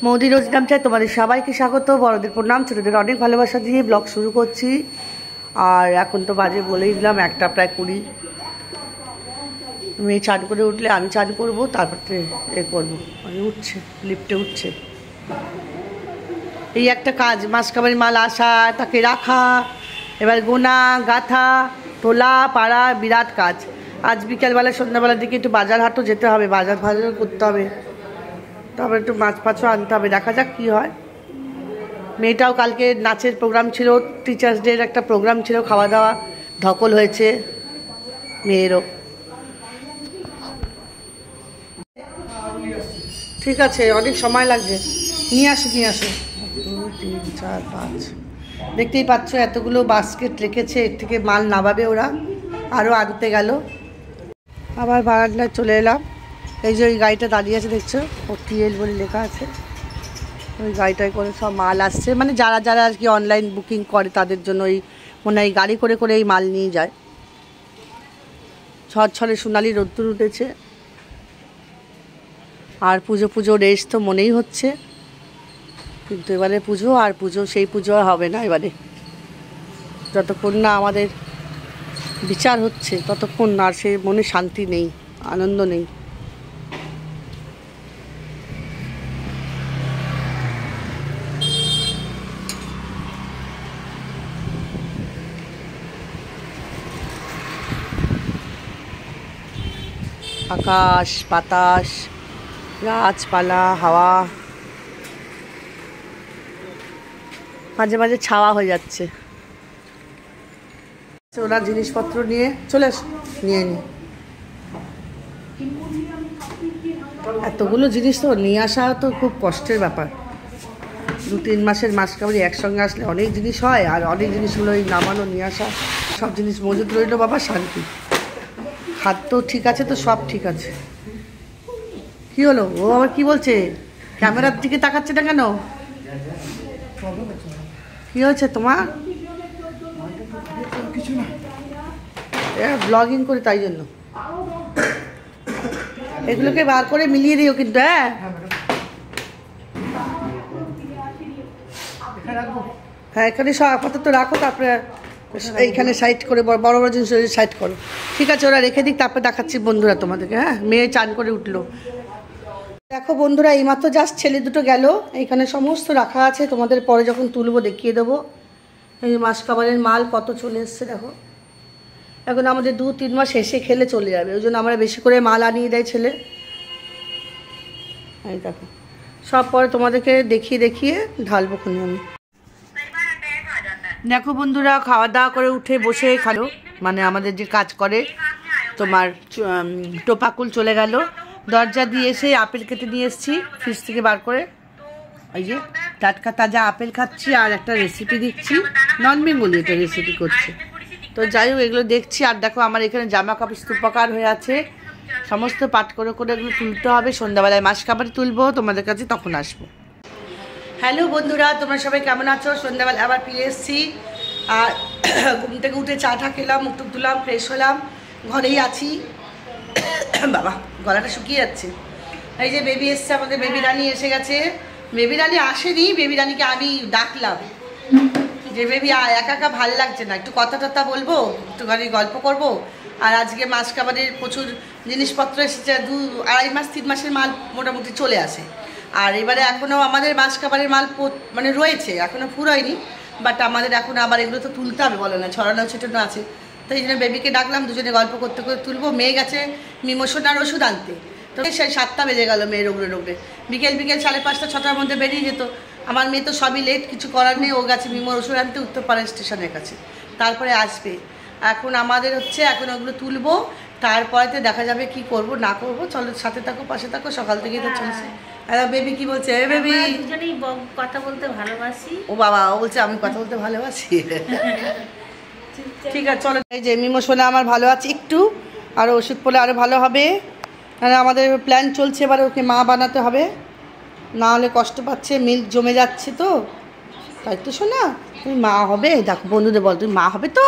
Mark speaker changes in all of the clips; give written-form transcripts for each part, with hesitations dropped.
Speaker 1: মৌদি রোজ নাম চাই তোমাদের সবাইকে স্বাগত। বড়দের প্রণাম, ছোটদের অনেক ভালোবাসা দিয়ে ব্লগ শুরু করছি। আর এখন তো বাজে বলেই দিলাম 1টা প্রায় 20। মেয়ে চান করে উঠলে আমি চান করবো, তারপরে এ করবো। মানে উঠছে, লিফটে উঠছে। এই একটা কাজ, মাসকাবারির মাল আসা, তাকে রাখা, এবার গোনা গাঁথা তোলা পাড়া, বিরাট কাজ। আজ বিকেলবেলা সন্ধ্যাবেলার দিকে একটু বাজার হাটও যেতে হবে, বাজার ফাজার করতে হবে, তারপরে একটু মাছ ফাছও আনতে হবে। দেখা যাক কী হয়। মেয়েটাও কালকে নাচের প্রোগ্রাম ছিল, টিচার্স ডের একটা প্রোগ্রাম ছিল, খাওয়া দাওয়া ধকল হয়েছে মেয়েরও। ঠিক আছে, অনেক সময় লাগছে। নিয়ে আসো 1 2 3 4 5। দেখতেই পাচ্ছ এতগুলো বাস্কেট রেখেছে, এর থেকে মাল নামাবে ওরা, আরও আনতে গেল। আবার বারান্দায় চলে এলাম। এই যে ওই গাড়িটা দাঁড়িয়ে আছে দেখছো, ও টিএল বলে লেখা আছে। ওই গাড়িটায় করে সব মাল আসছে, মানে যারা যারা আর কি অনলাইন বুকিং করে তাদের জন্য ওই মনে হয় গাড়ি করে করে এই মাল নিয়ে যায়। ছড়ছড়ে সোনালি রোদ্দুর উঠেছে। আর পুজো রেস তো মনেই হচ্ছে, কিন্তু এবারে পুজো আর পুজো সেই পুজো আর হবে না এবারে। যতক্ষণ না আমাদের বিচার হচ্ছে ততক্ষণ আর সে মনে শান্তি নেই, আনন্দ নেই। আকাশ বাতাস গাছপালা হাওয়া মাঝে মাঝে ছাওয়া হয়ে যাচ্ছে। ওরা জিনিসপত্র নিয়ে চলে নিয়ে নি। এতগুলো জিনিস তো নিয়ে আসা তো খুব কষ্টের ব্যাপার। 2-3 মাসের মাসকাবারি একসঙ্গে আসলে অনেক জিনিস হয়, আর অনেক জিনিসগুলো এই নামানো নিয়ে আসা, সব জিনিস মজুদ রইল বাবা, শান্তি। খাদ্য ঠিক আছে তো, সব ঠিক আছে। কি হলো, ও আবার কি বলছে? ক্যামেরার দিকে তাকাচ্ছে না কেন? কি হয়েছে তোমার? ব্লগিং করে তাই জন্য। এগুলোকে বার করে মিলিয়ে দিও কিন্তু। হ্যাঁ এখানে সব আপাতত রাখো, তারপরে এইখানে সাইড করে বড় বড় জিনিস সাইড করো। ঠিক আছে, ওরা রেখে দিক, তারপরে দেখাচ্ছি বন্ধুরা তোমাদেরকে। হ্যাঁ, মেয়ে চান করে উঠলো। দেখো বন্ধুরা, এইমাত্র জাস্ট ছেলে দুটো গেল। এইখানে সমস্ত রাখা আছে, তোমাদের পরে যখন তুলবো দেখিয়ে দেবো। এই মাসকাবারের মাল কত চলে এসছে দেখো। এখন আমাদের 2-3 মাস এসে খেলে চলে যাবে, ওই জন্য আমরা বেশি করে মাল আনিয়ে দেয় ছেলে। এই দেখো, সব পরে তোমাদেরকে দেখিয়ে দেখিয়ে ঢালবো খুনি আমি। দেখো বন্ধুরা, খাওয়া দাওয়া করে উঠে বসে খালো, মানে আমাদের যে কাজ করে তোমার টোপাকুল চলে গেল। দরজা দিয়ে এসে আপেল কেটে নিয়ে এসেছি ফ্রিজ থেকে বার করে। ওই যে টাটকা তাজা আপেল খাচ্ছি, আর একটা রেসিপি দিচ্ছি, নন বেঙ্গলি এটা রেসিপি করছি। তো যাই হোক, এগুলো দেখছি। আর দেখো আমার এখানে জামা কাপড় স্তূপাকার হয়ে আছে, সমস্ত পাট করে করে এগুলো তুলতে হবে। সন্ধ্যাবেলায় মাসকাবারি তুলবো, তোমাদের কাছে তখন আসবো। হ্যালো বন্ধুরা, তোমরা সবাই কেমন আছো? সন্ধ্যাবেলা আবার ফিরে এসেছি। আর ঘুম থেকে উঠে চা টা খেলাম, মুখ টুক ধুলাম, ফ্রেশ হলাম, ঘরেই আছি। বাবা গলাটা শুকিয়ে যাচ্ছে। এই যে বেবি এসছে, আমাদের বেবি রানী এসে গেছে। বেবি রানী আসেনি, বেবি রানীকে আমি ডাকলাম যে বেবি একা একা ভাল লাগছে না, একটু কথা টথা বলবো, একটুখানি গল্প করব। আর আজকে মাসকাবারির প্রচুর জিনিসপত্র এসেছে, 2-2.5 মাস 3 মাসের মাল মোটামুটি চলে আসে। আর এবারে এখনও আমাদের মাসকাবারির মাল মানে রয়েছে, এখনও ফুরোয়নি, বাট আমাদের এখন আবার এগুলো তো তুলতে হবে, বলে না, ছড়ানো ছিটানো আছে। তো এই জন্য বেবিকে ডাকলাম, দুজনে গল্প করতে করে তুলবো। মেয়ে গেছে মিমোশনার ওষুধ আনতে, তো সেই 7টা বেজে গেল মেয়ের ওগড়ে। বিকেল 5:30 6টার মধ্যে বেরিয়ে যেত। আমার মেয়ে তো সবই লেট, কিছু করার নেই, ও গেছে মিমোর ওষুধ আনতে উত্তরপাড়া স্টেশনের কাছে, তারপরে আসবে। এখন আমাদের হচ্ছে এখন ওগুলো তুলবো, তারপরেতে দেখা যাবে কি করব না করব। চলো সাথে থাকো, পাশে থাকো, সকাল থেকেই তো চলছে। বেবি কি বলছে? বেবি
Speaker 2: দুজনেই কথা বলতে ভালোবাসি।
Speaker 1: ও বাবা, ও বলছে আমি কথা বলতে ভালোবাসি। ঠিক আছে চলো। এই যে মিমোশনে আমার ভালো আছে একটু, আরও ওষুধ পড়লে আরও ভালো হবে। আমাদের প্ল্যান চলছে, এবার ওকে মা বানাতে হবে, না হলে কষ্ট পাচ্ছে, মিল্ক জমে যাচ্ছে তো। তাই তো শোনা, তুমি মা হবে? দেখো বন্ধুদের বল, তুমি মা হবে তো।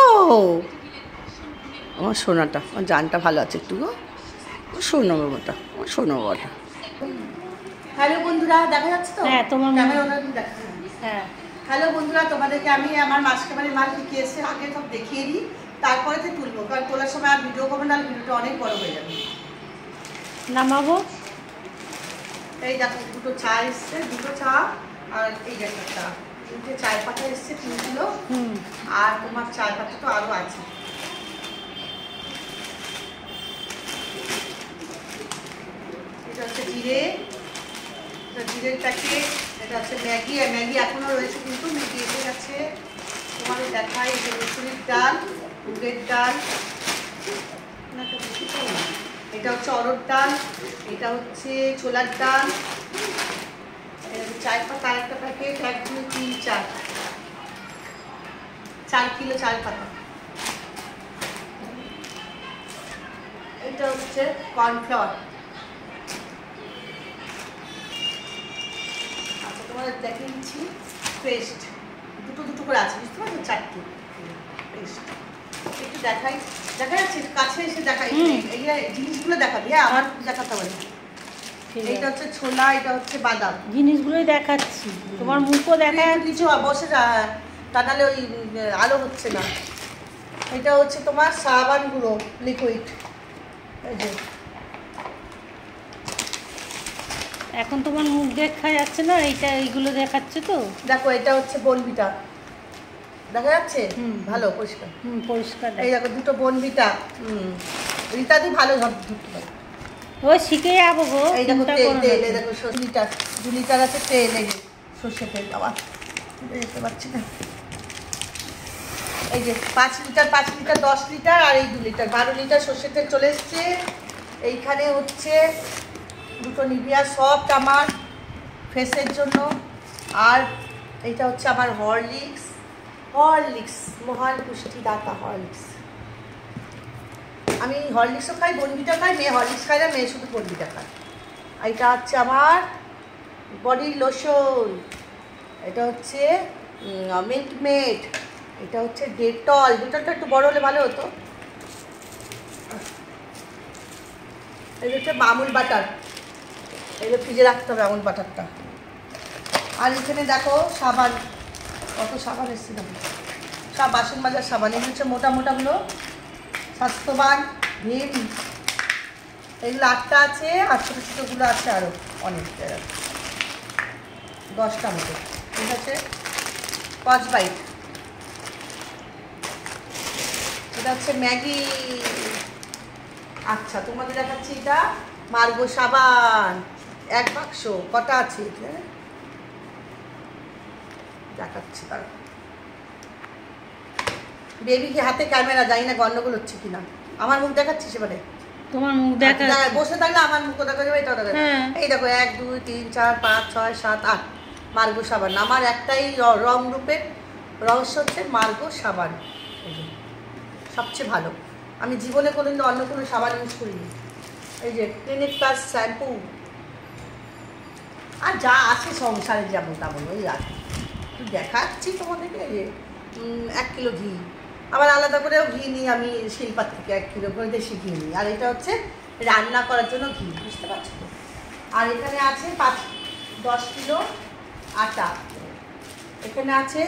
Speaker 1: আমার সোনাটা, আমার জানটা ভালো আছে একটু গো, ও শোনো বাবাটা, ও শোনো বাবাটা। হ্যালো বন্ধুরা, দেখা যাচ্ছে তো?
Speaker 2: হ্যাঁ, তোমার
Speaker 1: ক্যামেরা ওনাকে দেখা।
Speaker 2: হ্যাঁ।
Speaker 1: হ্যালো বন্ধুরা, তোমাদেরকে আমি আমার মাসকাবারির মাল কি এসে আগে সব দেখিয়ে দিই, তারপরে তো তুলবো, কারণ তোলার সময় আর ভিডিও করবো না, ভিডিওটা অনেক বড় হয়ে যাবে।
Speaker 2: নামাবো।
Speaker 1: এই দেখো দুটো চা এসছে, দুটো চা আর এই একটা চা, তিনটে চায়ের পাতা এসছে 3 কিলো। আর তোমার চায়ের পাতা তো আরও আছে। এটা হচ্ছে জিরে, এটা জিরের প্যাকেট। এটা হচ্ছে ম্যাগি, আর ম্যাগি এখনও রয়েছে কিন্তু ম্যাগি এসে গেছে। তোমাদের দেখাই যে মুসুরির ডাল, মুগের ডাল, এটা হচ্ছে অরড় ডাল, এটা হচ্ছে ছোলার ডাল, চায়ের পাতা আরেকটা প্যাকেট, 1 2 3 4 কিলো চায়ের পাতা। এটা হচ্ছে কর্নফ্লাওয়ার। আচ্ছা তোমাদের দেখিয়ে দিচ্ছি পেস্ট, দুটো দুটো করে আছে, বুঝতে পারছো? 4টে পেস্ট। একটু দেখাই, দেখা যাচ্ছে কাছে এসে দেখাই, এই জিনিসগুলো দেখাবি। হ্যাঁ, আমার দেখাতে হবে। এইটা হচ্ছে ছোলা, এটা হচ্ছে বাদাম,
Speaker 2: জিনিসগুলোই দেখাচ্ছি, তোমার মুখও দেখা
Speaker 1: কিছু বসে যা, তা নাহলে ওই আলো হচ্ছে না। এটা হচ্ছে তোমার সাবান গুঁড়ো লিকুইড। এই যে
Speaker 2: এখন তোমার মুখ দেখা যাচ্ছে না, এইগুলো দেখাচ্ছে তো।
Speaker 1: দেখো এটা হচ্ছে বনভিটা, দেখা যাচ্ছে? ভালো পরিষ্কার,
Speaker 2: পরিষ্কার।
Speaker 1: এই দেখো দুটো বনভিটা। রিতাদি ভালো ধরতে পারে।
Speaker 2: ওই শিখে যাবো গো।
Speaker 1: এই দেখো তেল, তেল এই দেখো 2 লিটার আছে তেল, এই যে সর্ষে তেল। আবার দেখতে পাচ্ছি না। এই যে 5 লিটার 10 লিটার আর এই 2 লিটার 12 লিটার সর্ষে তেল চলে এসছে। এইখানে হচ্ছে দুটো নিভিয়া সফট আমার ফেসের জন্য, আর এইটা হচ্ছে আমার হরলিক্স, মহান পুষ্টিদাতা হরলিক্স। আমি হরলিক্সও খাই, বনভিটা খাই, মেয়ে হরলিক্স খাই না, মেয়ে শুধু বনভিটা খায়। এটা হচ্ছে আমার বডি লোশন, এটা হচ্ছে মিল্ক মেড, এটা হচ্ছে ডেটল। ডেটলটা একটু বড় হলে ভালো হতো। এটা হচ্ছে আমুল বাটার, এটা ফ্রিজে রাখতে হবে আমুল বাটারটা। আর এখানে দেখো সাবান, কত সাবান এসছে দেখো, সব বাসন মাজার সাবান। এগুলো হচ্ছে মোটা মোটাগুলো স্বাস্থ্যবান, ভিম, এগুলো 8টা আছে, আর ছোটো ছোটোগুলো আছে আরও অনেক, 10টা মতো। ঠিক আছে, স্কচ ব্রাইট। এটা হচ্ছে ম্যাগি। আচ্ছা তোমাদের দেখাচ্ছি, এটা মার্গো সাবান 1 বাক্স। কটা আছে এখানে দেখাচ্ছি, তার বেবিকে হাতে ক্যামেরা, জানি না গন্ডগোল হচ্ছে কিনা। আমার মুখ দেখাচ্ছিস এবারে?
Speaker 2: তোমার মুখ দেখা
Speaker 1: বসে থাকলে আমার মুখ দেখা যাবে, এটা দেখা যাবে। এই দেখো 1 2 3 4 5 6 7 8 মার্গো সাবান। আমার একটাই রং রূপের রহস্য হচ্ছে মার্গো সাবান, সবচেয়ে ভালো। আমি জীবনে কোনোদিন অন্য কোনো সাবান ইউজ করিনি। এই যে ক্লিনিক প্লাস শ্যাম্পু, আর যা আছে সংসারে যেমন তেমন ওই আছে। দেখাচ্ছি তোমাদেরকে যে 1 কিলো ঘি, আবার আলাদা করেও ঘি নিই আমি শিল্পার থেকে, 1 কিলো করে দেশি ঘি নিই। আর এটা হচ্ছে রান্না করার জন্য ঘি, বুঝতে পারছো তো? আর এখানে আছে 10 কিলো আটা, এখানে আছে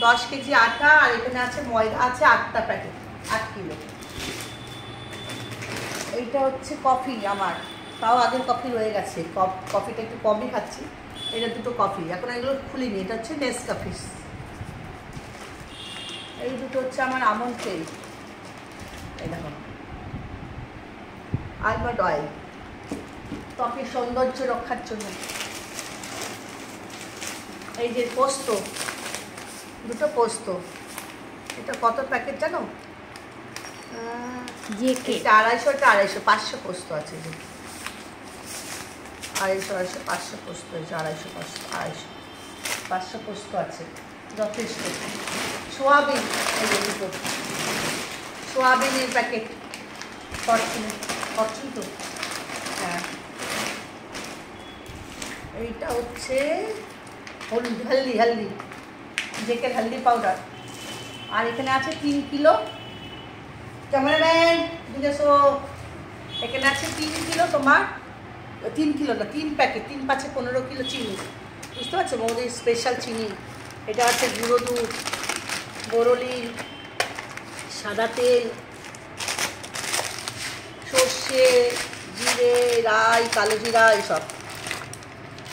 Speaker 1: 10 কেজি আটা, আর এখানে আছে ময়দা আছে 8টা প্যাকেট, 8 কিলো। এইটা হচ্ছে কফি আমার, তাও আগের কফি রয়ে গেছে, কফিটা একটু কমই খাচ্ছি। এটা দুটো কফি, এখন এগুলো খুলিনি। এটা হচ্ছে নেসক্যাফে। এই দুটো হচ্ছে আমার আমন্ড তেল, এই দেখো আলমন্ড অয়েল, ত্বকের সৌন্দর্য রক্ষার জন্য। এই যে পোস্ত, দুটো পোস্ত। এটা কত প্যাকেট জানো? এটা 250, এটা 250, 500 পোস্ত আছে। যে 250, 500 পোস্ত হয়েছে, 250, 500, 500 পোস্ত আছে, যথেষ্ট। সোয়াবিন, এই যে দুটো সোয়াবিনের প্যাকেট, ফরচুন তো। হ্যাঁ, এইটা হচ্ছে হলদি, জেকের হলদি পাউডার। আর এখানে আছে 3 কিলো, ক্যামেরাম্যান এখানে আছে 3 কিলো তোমার 3 কিলো না, 3 প্যাকেট, 3 5 15 কিলো চিনি, বুঝতে পারছো? মৌদির স্পেশাল চিনি। এটা হচ্ছে গুঁড়ো দুধ, বরলি, সাদা তেল, সর্ষে, জিরে, রাই, কালো জিরা, এইসব,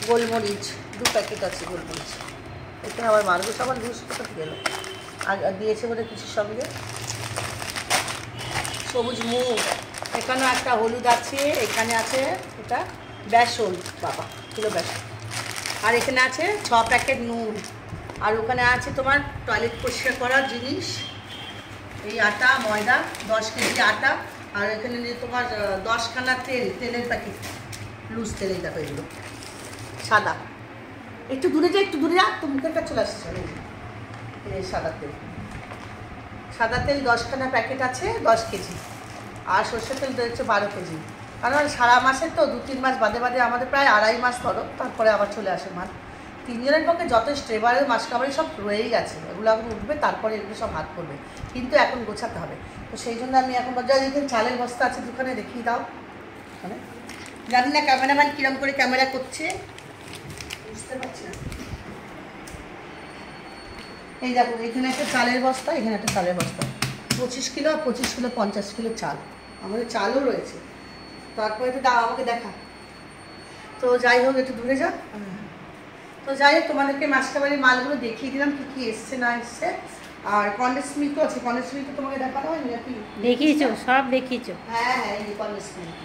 Speaker 1: গোলমরিচ 2 প্যাকেট আছে গোলমরিচ। এখানে আবার মারগুস, আবার ঘুষ কোথা থেকে এলো, আর দিয়েছে বোধহয় কিছুর সঙ্গে। সবুজ মুগ, এখানেও একটা হলুদ আছে, এখানে আছে এটা বেসন, বাবা কিলো বেসন, আর এখানে আছে 6 প্যাকেট নুন, আর ওখানে আছে তোমার টয়লেট পরিষ্কার করার জিনিস, এই আটা ময়দা 10 কেজি আটা, আর এখানে তোমার 10খানা তেলের প্যাকেট, লুজ তেল। এই দেখো এগুলো সাদা, একটু দূরে যা, একটু দূরে যা, তো মুখের কাছে চলে আসছে। এই সাদা তেল 10খানা প্যাকেট আছে, 10 কেজি, আর সর্ষের তেল হচ্ছে 12 কেজি। কারণ সারা মাসের তো 2-3 মাস বাদে বাদে আমাদের প্রায় 2.5 মাস ধরো, তারপরে আবার চলে আসে মাল। 3 জনের পক্ষে যথেষ্ট। এবারে মাস কাবারি সব রয়েই গেছে, এগুলো এখন উঠবে, তারপরে এগুলো সব হাত করবে, কিন্তু এখন গোছাতে হবে। তো সেই জন্য আমি এখন এখানে চালের বস্তা আছে দোকানে, দেখিয়ে দাও। মানে জানি না ক্যামেরাম্যান কিরম করে ক্যামেরা করছে, বুঝতে পারছি না। এই দেখো এখানে একটা চালের বস্তা, এখানে একটা চালের বস্তা, 25 কিলো, 25 কিলো 50 কিলো চাল, আমাদের চালও রয়েছে। তারপরে তো দাও আমাকে দেখা। তো যাই হোক, একটু দূরে যা। তো যাই হোক, তোমাদেরকে মাসকাবারির মালগুলো দেখিয়ে দিলাম কী কী এসছে না এসছে। আর কন্ডেন্স মিল্কও আছে, কন্ডেন্স মিল্ক তো তোমাকে দেখানো হয়নি নাকি?
Speaker 2: দেখিয়েছো, সব দেখিয়েছো।
Speaker 1: হ্যাঁ হ্যাঁ, এই কন্ডেন্স মিল্ক,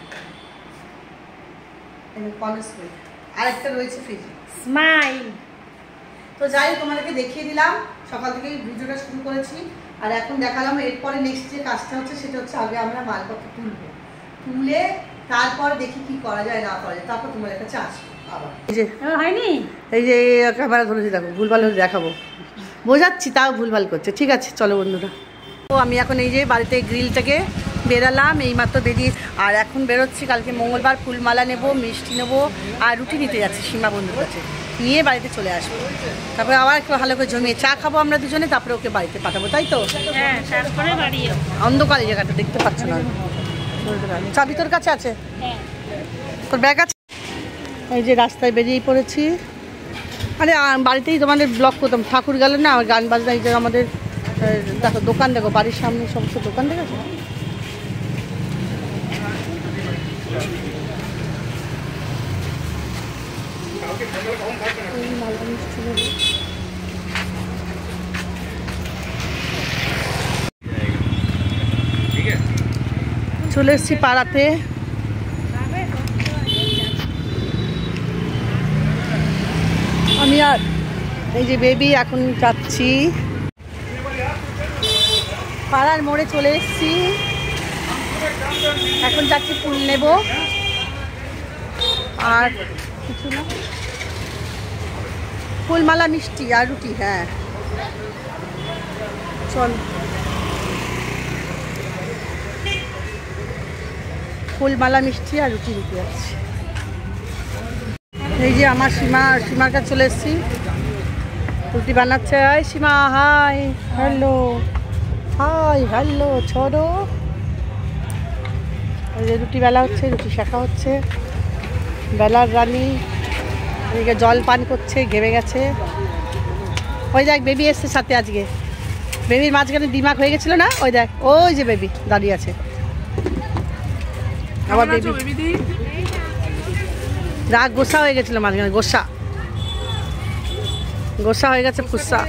Speaker 1: কন্ডেন্স মিল্ক, আরেকটা রয়েছে ফ্রিজে
Speaker 2: স্মাইল।
Speaker 1: তো যাই হোক, তোমাদেরকে দেখিয়ে দিলাম, সকাল থেকেই ভিডিওটা শুরু করেছি। আর এখন দেখালাম, এরপরে নেক্সট যে কাজটা হচ্ছে সেটা হচ্ছে আগে আমরা মালপত্র তুলবো, তুলে তারপর দেখি কি করা যায় না করা যায়, তারপর তোমাদের কাছে আসবো আবার। এই যে
Speaker 2: হয়নি,
Speaker 1: এই যে ক্যামেরা ধরেছি, দেখো ভুলভাল হলে দেখাবো, বোঝাচ্ছি তাও ভুলভাল করছে। ঠিক আছে চলো বন্ধুরা, তো আমি এখন এই যে বাড়িতে গ্রিল থেকে বেরালাম, এইমাত্র বেরিয়ে, আর এখন বেরোচ্ছি। কালকে মঙ্গলবার, ফুলমালা নেব, মিষ্টি নেবো, আর রুটি নিতে যাচ্ছি সীমা বন্ধুর কাছে, নিয়ে বাড়িতে চলে আসবো। তারপরে আবার একটু ভালো করে জমিয়ে চা খাবো আমরা দুজনে, তারপরে ওকে বাড়িতে পাঠাবো, তাই তো?
Speaker 2: হ্যাঁ, তারপরে বাড়ি যাবো।
Speaker 1: অন্ধকার এই জায়গাটা দেখতে পাচ্ছ না, চাবি তোর কাছে আছে? তোর ব্যাগ আছে? এই যে রাস্তায় বেরিয়েই পড়েছি। আরে বাড়িতেই তোমাদের ব্লগ করতাম, ঠাকুর গেল না, গান বাজনা, এই যে আমাদের দেখো দোকান, দেখো বাড়ির সামনে সমস্ত দোকান দেখেছো। চলে এসছি পাড়াতে। আমি আর এই যে বেবি এখন যাচ্ছি, পাড়ার মোড়ে চলে এসছি, এখন যাচ্ছি ফুল নেব, আর কিছু না, ফুলমালা মিষ্টি আর রুটি। হ্যাঁ চল, ফুলমালা মিষ্টি আর রুটি রুটি আসছি। এই যে আমার সীমার কাছে চলে এসেছি, রুটি বানাচ্ছে। হাই সীমা, হাই হ্যালো, হাই হ্যালো ছোড়ো। এই যে রুটি বেলা হচ্ছে, রুটি শেখা হচ্ছে, বেলার রানী এদিকে জল পান করছে, ঘেমে গেছে। ওই দেখ বেবি এসছে সাথে আজকে, বেবির মাঝখানে দিমাগ হয়ে গেছিল না, ওই দেখ ওই যে বেবি দাঁড়িয়ে আছে। আবার বেবি রাগ গোসা হয়ে গেছিল মাঝখানে, গোসা হয়ে গেছে, ফুসা।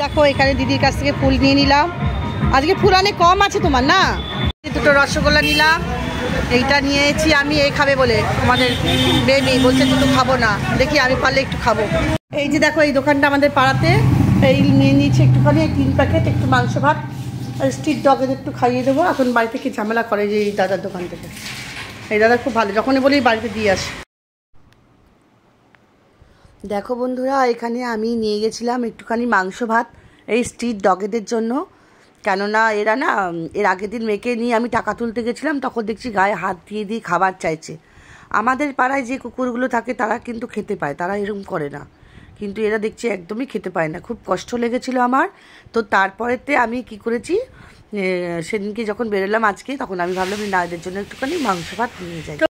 Speaker 1: দেখো এখানে দিদির কাছ থেকে ফুল নিয়ে নিলাম, আজকে ফুল অনেক কম আছে তোমার না। দুটো রসগোল্লা নিলাম, এইটা নিয়েছি আমি, এই খাবে বলে আমাদের বেবি বলছে দুটো খাবো না, দেখি আমি পারলে একটু খাবো। এই যে দেখো এই দোকানটা আমাদের পাড়াতে, এই নিয়ে নিয়েছি একটুখানি 3 প্যাকেট, একটু মাংস ভাত, আর স্ট্রিট ডগের একটু খাইয়ে দেবো। এখন বাড়িতে কি ঝামেলা করে যে এই দাদার দোকান থেকে, এই দাদা খুব ভালো, যখনই বলি বাড়িতে দিয়ে আসে। দেখো বন্ধুরা, এখানে আমি নিয়ে গেছিলাম একটুখানি মাংস ভাত এই স্ট্রিট ডগেদের জন্য, কেননা এরা না, এর আগের দিন মেয়েকে নিয়ে আমি টাকা তুলতে গেছিলাম, তখন দেখছি গায়ে হাত দিয়ে দিয়ে খাবার চাইছে। আমাদের পাড়ায় যে কুকুরগুলো থাকে তারা কিন্তু খেতে পায়, তারা এরকম করে না, কিন্তু এরা দেখছি একদমই খেতে পায় না, খুব কষ্ট লেগেছিল আমার। তো তারপরেতে আমি কি করেছি, সেদিনকে যখন বেরোলাম আজকে, তখন আমি ভাবলাম না, এদের জন্য একটুখানি মাংস ভাত নিয়ে যাই।